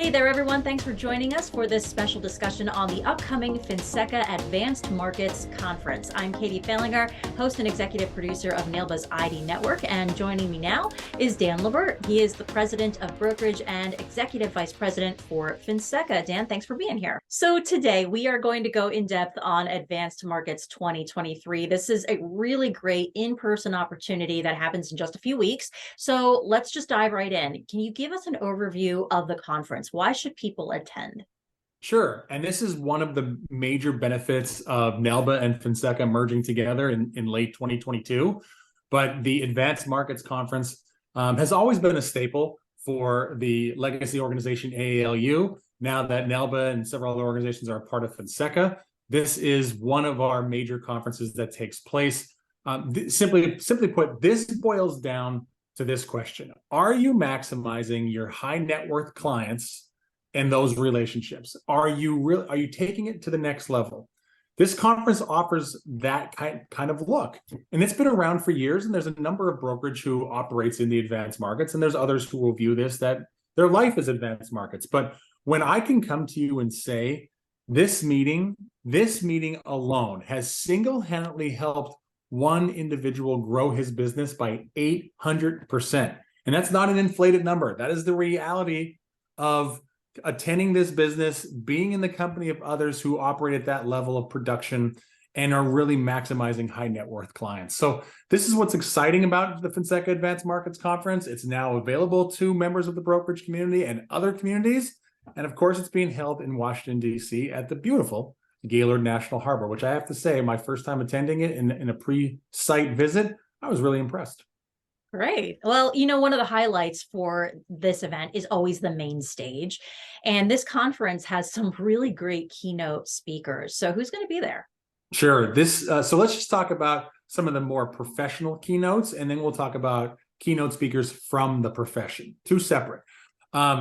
Hey there, everyone. Thanks for joining us for this special discussion on the upcoming Finseca Advanced Markets Conference. I'm Katie Fehlinger, host and executive producer of NAILBA's ID Network, and joining me now is Dan LaBert. He is the president of Brokerage and executive vice president for Finseca. Dan, thanks for being here. So today we are going to go in depth on Advanced Markets 2023. This is a really great in-person opportunity that happens in just a few weeks. So let's just dive right in. Can you give us an overview of the conference? Why should people attend? Sure. And this is one of the major benefits of NAILBA and Finseca merging together in late 2022. But the Advanced Markets Conference has always been a staple for the legacy organization AALU. Now that NAILBA and several other organizations are a part of Finseca, this is one of our major conferences that takes place. Simply put, this boils down to this question. Are you maximizing your high net worth clients and those relationships? Are you taking it to the next level? This conference offers that kind of look. And it's been around for years, and there's a number of brokerage who operates in the advanced markets, and there's others who will view this that their life is advanced markets. But when I can come to you and say, this meeting alone has single-handedly helped one individual grow his business by 800%. And that's not an inflated number. That is the reality of attending this business, being in the company of others who operate at that level of production and are really maximizing high net worth clients. So this is what's exciting about the Finseca Advanced Markets Conference. It's now available to members of the brokerage community and other communities. And of course, it's being held in Washington, D.C. at the beautiful Gaylord National Harbor, which I have to say, my first time attending it in a pre-site visit, I was really impressed. Great. Well, one of the highlights for this event is always the main stage. And this conference has some really great keynote speakers. So who's going to be there? Sure. So let's just talk about some of the more professional keynotes, and then we'll talk about keynote speakers from the profession, two separate.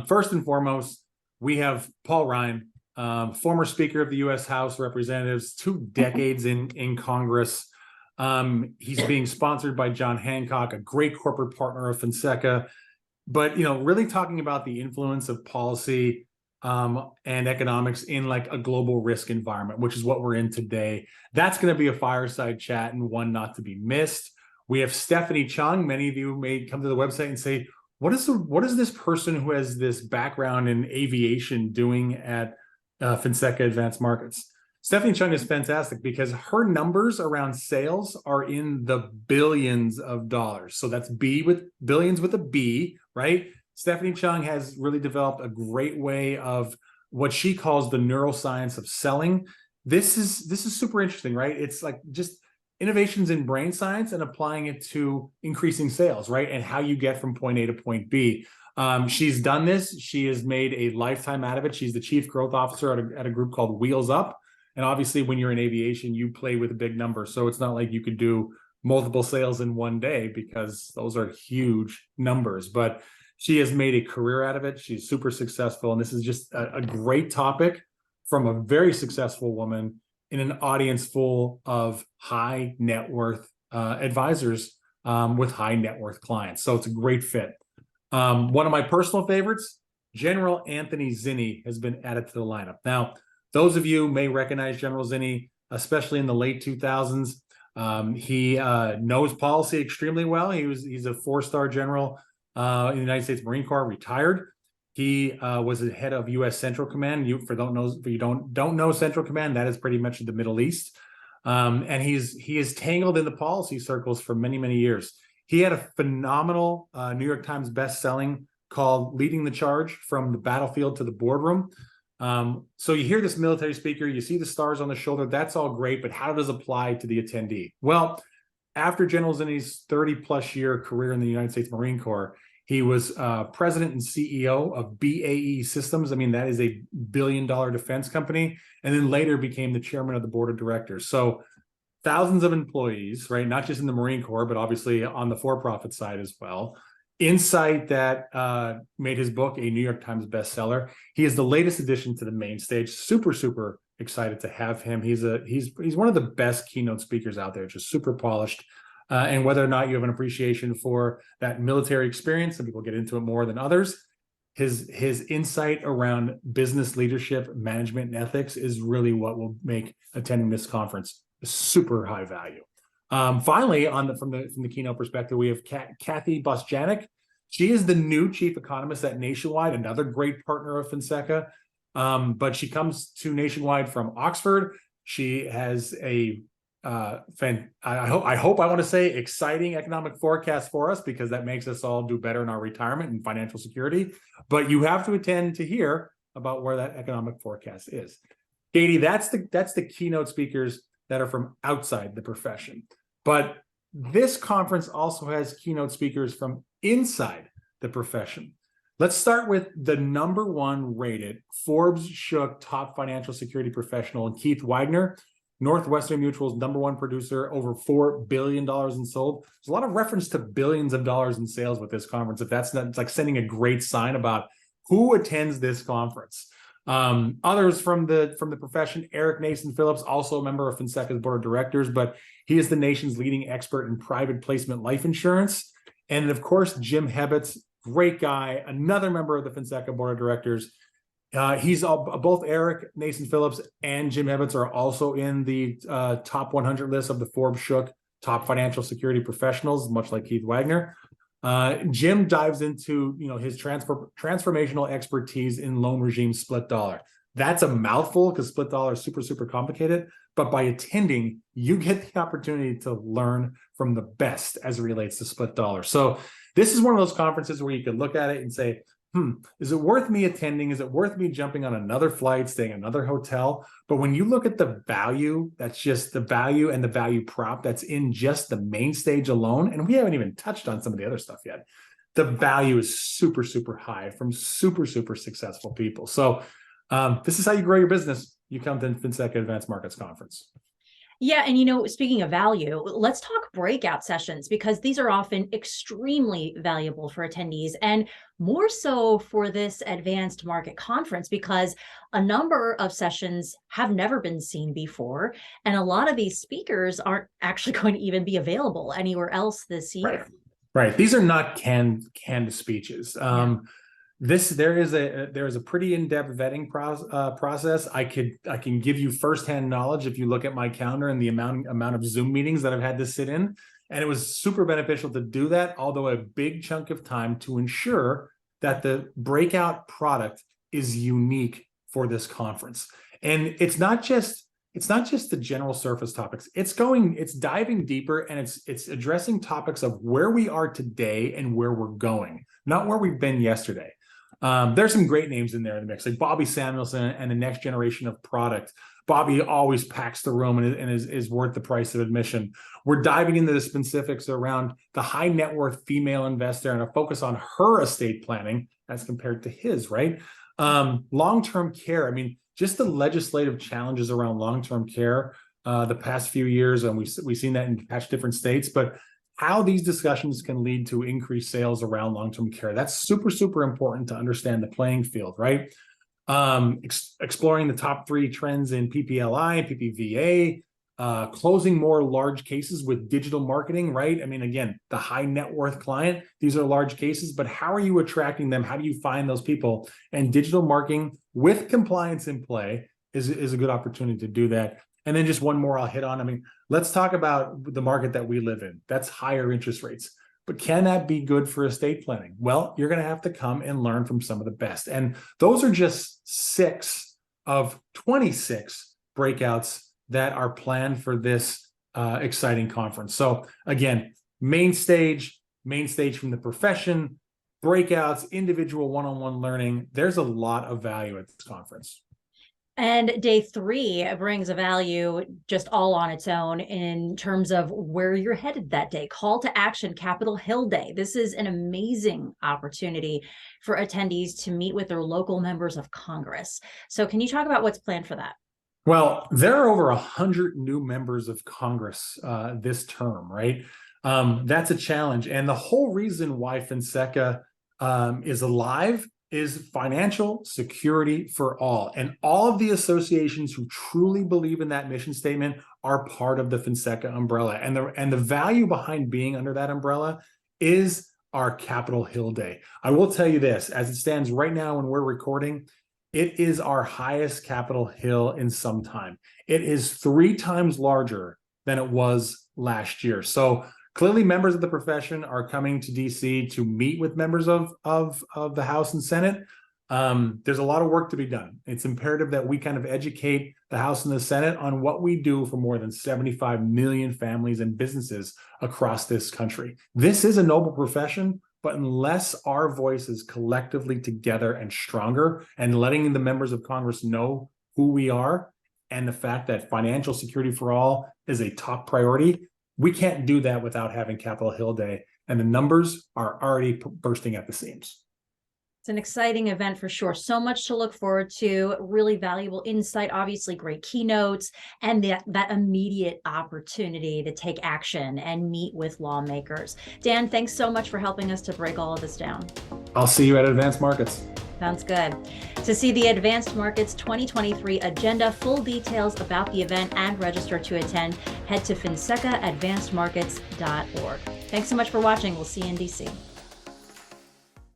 First and foremost, we have Paul Ryan, former Speaker of the U.S. House of Representatives, 2 decades in Congress. He's being sponsored by John Hancock, a great corporate partner of Finseca, but really talking about the influence of policy and economics in like a global risk environment, which is what we're in today. That's going to be a fireside chat and one not to be missed. We have Stephanie Chung. Many of you may come to the website and say, what is this person who has this background in aviation doing at Finseca Advanced Markets? Stephanie Chung is fantastic because her numbers around sales are in the billions of dollars. So that's billions with a B, right? Stephanie Chung has really developed a great way of what she calls the neuroscience of selling. This is super interesting, right? It's like just innovations in brain science and applying it to increasing sales, right? And how you get from point A to point B. She's done this. She has made a lifetime out of it. She's the chief growth officer at a group called Wheels Up. And obviously, when you're in aviation, you play with a big number. So it's not like you could do multiple sales in one day because those are huge numbers. But she has made a career out of it. She's super successful. And this is just a great topic from a very successful woman in an audience full of high net worth advisors with high net worth clients. So it's a great fit. One of my personal favorites, General Anthony Zinni, has been added to the lineup. Now, those of you may recognize General Zinni, especially in the late 2000s. He knows policy extremely well. He's a 4-star general in the United States Marine Corps, retired. He was the head of U.S. Central Command. You don't know Central Command, that is pretty much the Middle East. And he is tangled in the policy circles for many, many years. He had a phenomenal New York Times best-selling called "Leading the Charge from the Battlefield to the Boardroom." So you hear this military speaker, you see the stars on the shoulder, that's all great, but how does it apply to the attendee? Well, after General Zinni's 30-plus year career in the United States Marine Corps, he was president and CEO of BAE Systems. I mean, that is a billion-dollar defense company, and then later became the chairman of the board of directors. So thousands of employees, right? Not just in the Marine Corps, but obviously on the for-profit side as well. Insight that made his book a New York Times bestseller. He is the latest addition to the main stage. Super, super excited to have him. He's one of the best keynote speakers out there, just super polished. And whether or not you have an appreciation for that military experience, some people get into it more than others, his insight around business leadership, management, and ethics is really what will make attending this conference super high value. Finally, from the keynote perspective, we have Kathy Bosjanek. She is the new chief economist at Nationwide, another great partner of Finseca. But she comes to Nationwide from Oxford. She has a I want to say exciting economic forecast for us, because that makes us all do better in our retirement and financial security. But you have to attend to hear about where that economic forecast is. Katie, that's the keynote speakers that are from outside the profession. But this conference also has keynote speakers from inside the profession. Let's start with the #1 rated Forbes Shook top financial security professional, Keith Wagner, Northwestern Mutual's #1 producer, over $4 billion in sold. There's a lot of reference to billions of dollars in sales with this conference. If that's not, it's like sending a great sign about who attends this conference. Others from the profession, Eric Nason Phillips, also a member of Finseca's board of directors, but he is the nation's leading expert in private placement life insurance. And of course, Jim Hebbets, great guy, another member of the Finseca board of directors. Both Eric Nason Phillips and Jim Hebbets are also in the top 100 list of the Forbes Shook top financial security professionals, much like Keith Wagner. Jim dives into his transformational expertise in loan regime split dollar. That's a mouthful because split dollar is super complicated, but by attending, you get the opportunity to learn from the best as it relates to split dollar. So this is one of those conferences where you can look at it and say, is it worth me attending? Is it worth me jumping on another flight, staying in another hotel? But when you look at the value, that's just the value and the value prop that's in just the main stage alone, and we haven't even touched on some of the other stuff yet, the value is super high from super successful people. So this is how you grow your business. You come to Finseca Advanced Markets Conference. Yeah. And, speaking of value, let's talk breakout sessions, because these are often extremely valuable for attendees, and more so for this advanced market conference, because a number of sessions have never been seen before. And a lot of these speakers aren't actually going to even be available anywhere else this year. Right. These are not canned speeches. Yeah. There is a pretty in-depth vetting process. I can give you firsthand knowledge if you look at my calendar and the amount of Zoom meetings that I've had to sit in, and it was super beneficial to do that. Although a big chunk of time to ensure that the breakout product is unique for this conference, and it's not just the general surface topics. It's diving deeper, and it's addressing topics of where we are today and where we're going, not where we've been yesterday. There's some great names in there in the mix, like Bobby Samuelson and the next generation of product. Bobby always packs the room and is worth the price of admission. We're diving into the specifics around the high net worth female investor and a focus on her estate planning as compared to his, right? Long-term care. I mean, just the legislative challenges around long-term care the past few years, and we've seen that in different states, but how these discussions can lead to increased sales around long-term care. That's super important to understand the playing field, right? Exploring the top 3 trends in PPLI, PPVA, closing more large cases with digital marketing, right? I mean, again, the high net worth client, these are large cases, but how are you attracting them? How do you find those people? And digital marketing with compliance in play is a good opportunity to do that. And then just one more I'll hit on. I mean, let's talk about the market that we live in. That's higher interest rates. But can that be good for estate planning? Well, you're going to have to come and learn from some of the best. And those are just 6 of 26 breakouts that are planned for this exciting conference. So again, main stage from the profession, breakouts, individual one-on-one learning. There's a lot of value at this conference. And day 3 brings a value just all on its own in terms of where you're headed that day. Call to action, Capitol Hill Day. This is an amazing opportunity for attendees to meet with their local members of Congress. So can you talk about what's planned for that? Well, there are over 100 new members of Congress this term, right? That's a challenge. And the whole reason why Finseca is alive is financial security for all. And all of the associations who truly believe in that mission statement are part of the Finseca umbrella. And the value behind being under that umbrella is our Capitol Hill Day. I will tell you this, as it stands right now when we're recording, it is our highest Capitol Hill in some time. It is 3 times larger than it was last year. So clearly members of the profession are coming to DC to meet with members of the House and Senate. There's a lot of work to be done. It's imperative that we kind of educate the House and the Senate on what we do for more than 75 million families and businesses across this country. This is a noble profession, but unless our voices collectively together and stronger and letting the members of Congress know who we are and the fact that financial security for all is a top priority, we can't do that without having Capitol Hill Day. And the numbers are already bursting at the seams. It's an exciting event for sure. So much to look forward to, really valuable insight, obviously great keynotes, and that immediate opportunity to take action and meet with lawmakers. Dan, thanks so much for helping us to break all of this down. I'll see you at Advanced Markets. Sounds good. To see the Advanced Markets 2023 agenda, full details about the event, and register to attend, head to finsecaadvancedmarkets.org. Thanks so much for watching. We'll see you in DC.